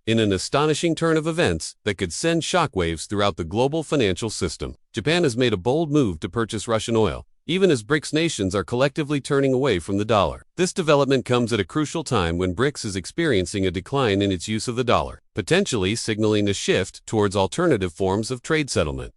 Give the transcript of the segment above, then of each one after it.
in an astonishing turn of events that could send shockwaves throughout the global financial system. Japan has made a bold move to purchase Russian oil, even as BRICS nations are collectively turning away from the dollar. This development comes at a crucial time when BRICS is experiencing a decline in its use of the dollar, potentially signaling a shift towards alternative forms of trade settlement.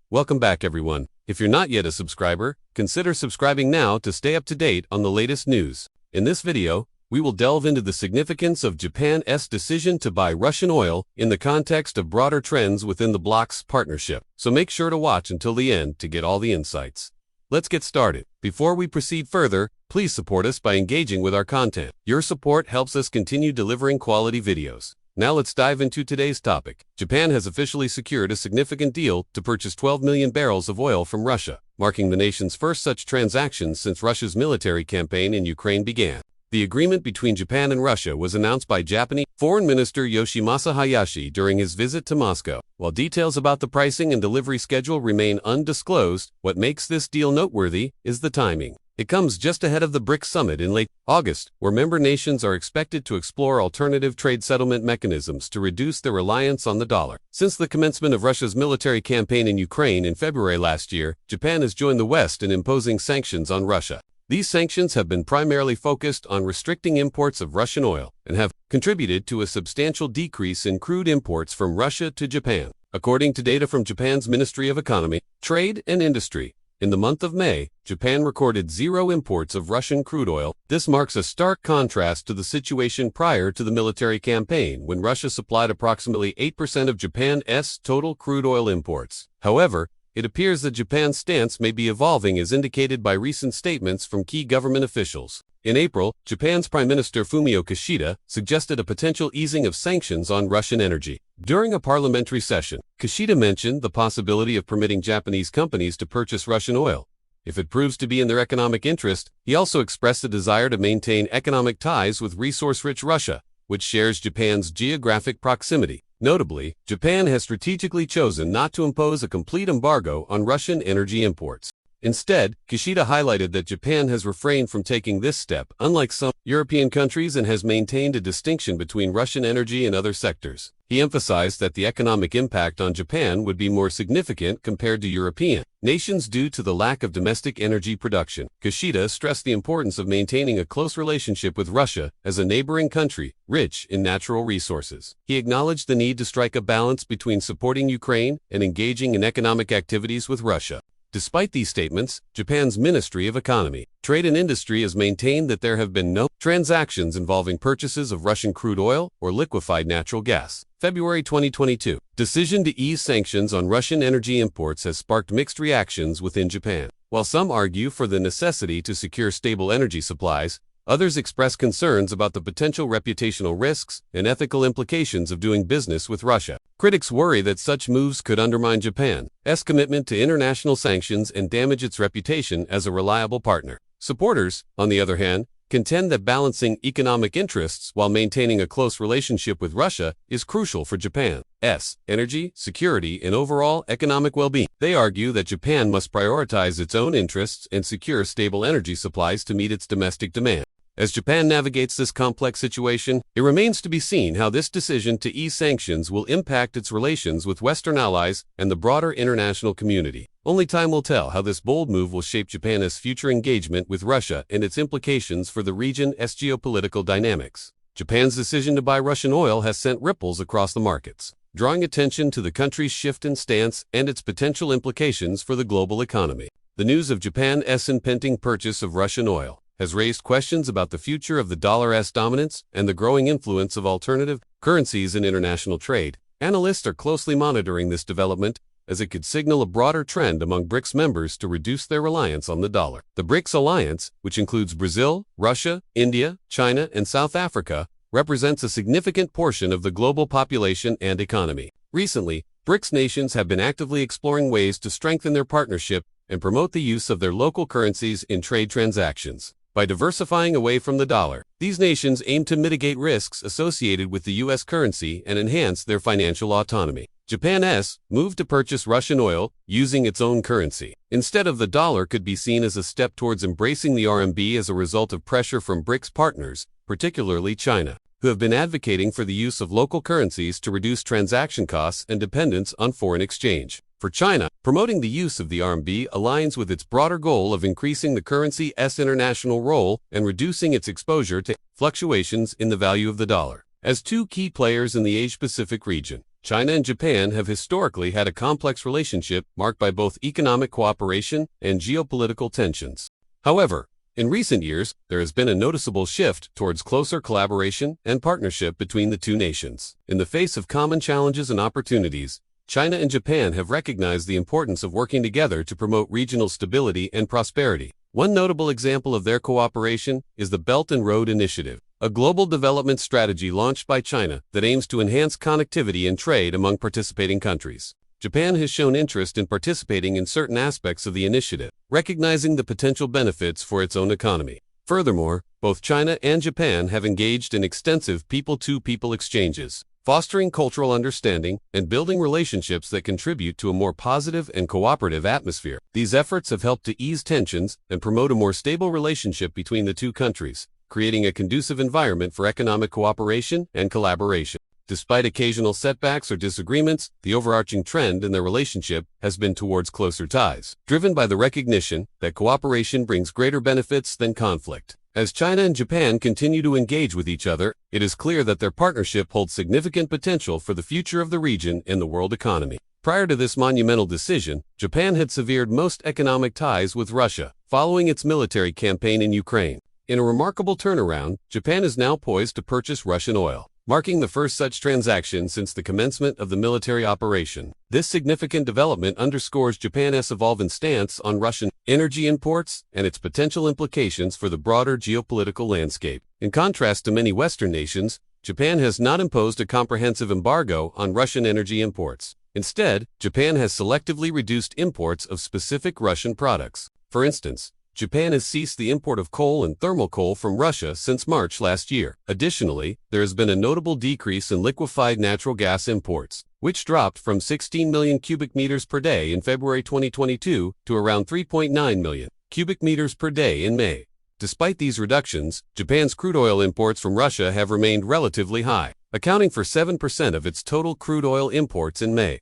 Welcome back, everyone. If you're not yet a subscriber, consider subscribing now to stay up to date on the latest news. In this video, we will delve into the significance of Japan's decision to buy Russian oil in the context of broader trends within the bloc's partnership. So make sure to watch until the end to get all the insights. Let's get started. Before we proceed further, please support us by engaging with our content. Your support helps us continue delivering quality videos. Now let's dive into today's topic. Japan has officially secured a significant deal to purchase 12 million barrels of oil from Russia, marking the nation's first such transaction since Russia's military campaign in Ukraine began. The agreement between Japan and Russia was announced by Japanese Foreign Minister Yoshimasa Hayashi during his visit to Moscow. While details about the pricing and delivery schedule remain undisclosed, what makes this deal noteworthy is the timing. It comes just ahead of the BRICS summit in late August, where member nations are expected to explore alternative trade settlement mechanisms to reduce their reliance on the dollar. Since the commencement of Russia's military campaign in Ukraine in February last year, Japan has joined the West in imposing sanctions on Russia. These sanctions have been primarily focused on restricting imports of Russian oil and have contributed to a substantial decrease in crude imports from Russia to Japan. According to data from Japan's Ministry of Economy, Trade and Industry, in the month of May, Japan recorded 0 imports of Russian crude oil. This marks a stark contrast to the situation prior to the military campaign, when Russia supplied approximately 8% of Japan's total crude oil imports. However, it appears that Japan's stance may be evolving, as indicated by recent statements from key government officials. In April, Japan's Prime Minister Fumio Kishida suggested a potential easing of sanctions on Russian energy. During a parliamentary session, Kishida mentioned the possibility of permitting Japanese companies to purchase Russian oil if it proves to be in their economic interest. He also expressed a desire to maintain economic ties with resource-rich Russia, which shares Japan's geographic proximity. Notably, Japan has strategically chosen not to impose a complete embargo on Russian energy imports. Instead, Kishida highlighted that Japan has refrained from taking this step, unlike some European countries, and has maintained a distinction between Russian energy and other sectors. He emphasized that the economic impact on Japan would be more significant compared to European nations due to the lack of domestic energy production. Kishida stressed the importance of maintaining a close relationship with Russia as a neighboring country, rich in natural resources. He acknowledged the need to strike a balance between supporting Ukraine and engaging in economic activities with Russia. Despite these statements, Japan's Ministry of Economy, Trade and Industry has maintained that there have been no transactions involving purchases of Russian crude oil or liquefied natural gas. February 2022. Decision to ease sanctions on Russian energy imports has sparked mixed reactions within Japan. While some argue for the necessity to secure stable energy supplies, others express concerns about the potential reputational risks and ethical implications of doing business with Russia. Critics worry that such moves could undermine Japan's commitment to international sanctions and damage its reputation as a reliable partner. Supporters, on the other hand, contend that balancing economic interests while maintaining a close relationship with Russia is crucial for Japan's energy, security, and overall economic well-being. They argue that Japan must prioritize its own interests and secure stable energy supplies to meet its domestic demand. As Japan navigates this complex situation, it remains to be seen how this decision to ease sanctions will impact its relations with Western allies and the broader international community. Only time will tell how this bold move will shape Japan's future engagement with Russia and its implications for the region's geopolitical dynamics. Japan's decision to buy Russian oil has sent ripples across the markets, drawing attention to the country's shift in stance and its potential implications for the global economy. The news of Japan's impending purchase of Russian oil has raised questions about the future of the dollar's dominance and the growing influence of alternative currencies in international trade. Analysts are closely monitoring this development, as it could signal a broader trend among BRICS members to reduce their reliance on the dollar. The BRICS alliance, which includes Brazil, Russia, India, China, and South Africa, represents a significant portion of the global population and economy. Recently, BRICS nations have been actively exploring ways to strengthen their partnership and promote the use of their local currencies in trade transactions. By diversifying away from the dollar, these nations aim to mitigate risks associated with the U.S. currency and enhance their financial autonomy. Japan's move to purchase Russian oil using its own currency instead of the dollar could be seen as a step towards embracing the RMB as a result of pressure from BRICS partners, particularly China, who have been advocating for the use of local currencies to reduce transaction costs and dependence on foreign exchange. For China, promoting the use of the RMB aligns with its broader goal of increasing the currency's international role and reducing its exposure to fluctuations in the value of the dollar. As two key players in the Asia-Pacific region, China and Japan have historically had a complex relationship marked by both economic cooperation and geopolitical tensions. However, in recent years, there has been a noticeable shift towards closer collaboration and partnership between the two nations. In the face of common challenges and opportunities, China and Japan have recognized the importance of working together to promote regional stability and prosperity. One notable example of their cooperation is the Belt and Road Initiative, a global development strategy launched by China that aims to enhance connectivity and trade among participating countries. Japan has shown interest in participating in certain aspects of the initiative, recognizing the potential benefits for its own economy. Furthermore, both China and Japan have engaged in extensive people-to-people exchanges, fostering cultural understanding and building relationships that contribute to a more positive and cooperative atmosphere. These efforts have helped to ease tensions and promote a more stable relationship between the two countries, creating a conducive environment for economic cooperation and collaboration. Despite occasional setbacks or disagreements, the overarching trend in their relationship has been towards closer ties, driven by the recognition that cooperation brings greater benefits than conflict. As China and Japan continue to engage with each other, it is clear that their partnership holds significant potential for the future of the region and the world economy. Prior to this monumental decision, Japan had severed most economic ties with Russia, following its military campaign in Ukraine. In a remarkable turnaround, Japan is now poised to purchase Russian oil, marking the first such transaction since the commencement of the military operation. This significant development underscores Japan's evolving stance on Russian energy imports and its potential implications for the broader geopolitical landscape. In contrast to many Western nations, Japan has not imposed a comprehensive embargo on Russian energy imports. Instead, Japan has selectively reduced imports of specific Russian products. For instance, Japan has ceased the import of coal and thermal coal from Russia since March last year. Additionally, there has been a notable decrease in liquefied natural gas imports, which dropped from 16 million cubic meters per day in February 2022 to around 3.9 million cubic meters per day in May. Despite these reductions, Japan's crude oil imports from Russia have remained relatively high, accounting for 7% of its total crude oil imports in May.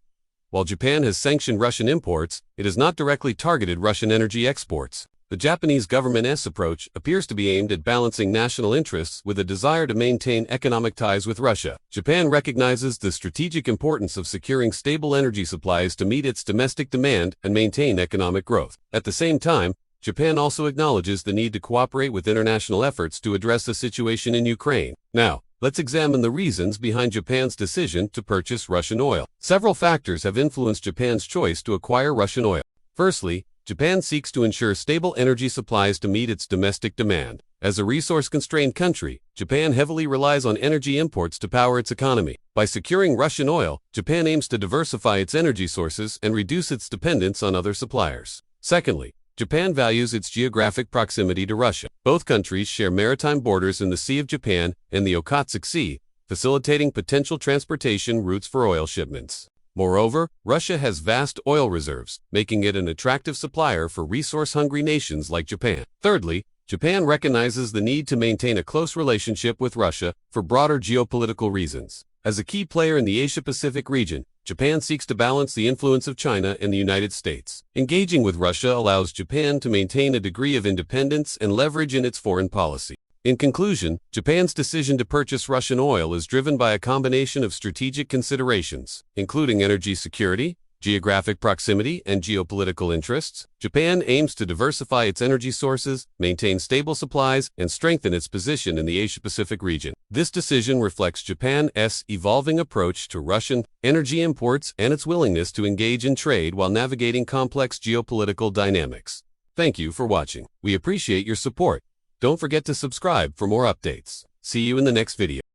While Japan has sanctioned Russian imports, it has not directly targeted Russian energy exports. The Japanese government's approach appears to be aimed at balancing national interests with a desire to maintain economic ties with Russia. Japan recognizes the strategic importance of securing stable energy supplies to meet its domestic demand and maintain economic growth. At the same time, Japan also acknowledges the need to cooperate with international efforts to address the situation in Ukraine. Now, let's examine the reasons behind Japan's decision to purchase Russian oil. Several factors have influenced Japan's choice to acquire Russian oil. Firstly, Japan seeks to ensure stable energy supplies to meet its domestic demand. As a resource-constrained country, Japan heavily relies on energy imports to power its economy. By securing Russian oil, Japan aims to diversify its energy sources and reduce its dependence on other suppliers. Secondly, Japan values its geographic proximity to Russia. Both countries share maritime borders in the Sea of Japan and the Okhotsk Sea, facilitating potential transportation routes for oil shipments. Moreover, Russia has vast oil reserves, making it an attractive supplier for resource-hungry nations like Japan. Thirdly, Japan recognizes the need to maintain a close relationship with Russia for broader geopolitical reasons. As a key player in the Asia-Pacific region, Japan seeks to balance the influence of China and the United States. Engaging with Russia allows Japan to maintain a degree of independence and leverage in its foreign policy. In conclusion, Japan's decision to purchase Russian oil is driven by a combination of strategic considerations, including energy security, geographic proximity, and geopolitical interests. Japan aims to diversify its energy sources, maintain stable supplies, and strengthen its position in the Asia-Pacific region. This decision reflects Japan's evolving approach to Russian energy imports and its willingness to engage in trade while navigating complex geopolitical dynamics. Thank you for watching. We appreciate your support. Don't forget to subscribe for more updates. See you in the next video.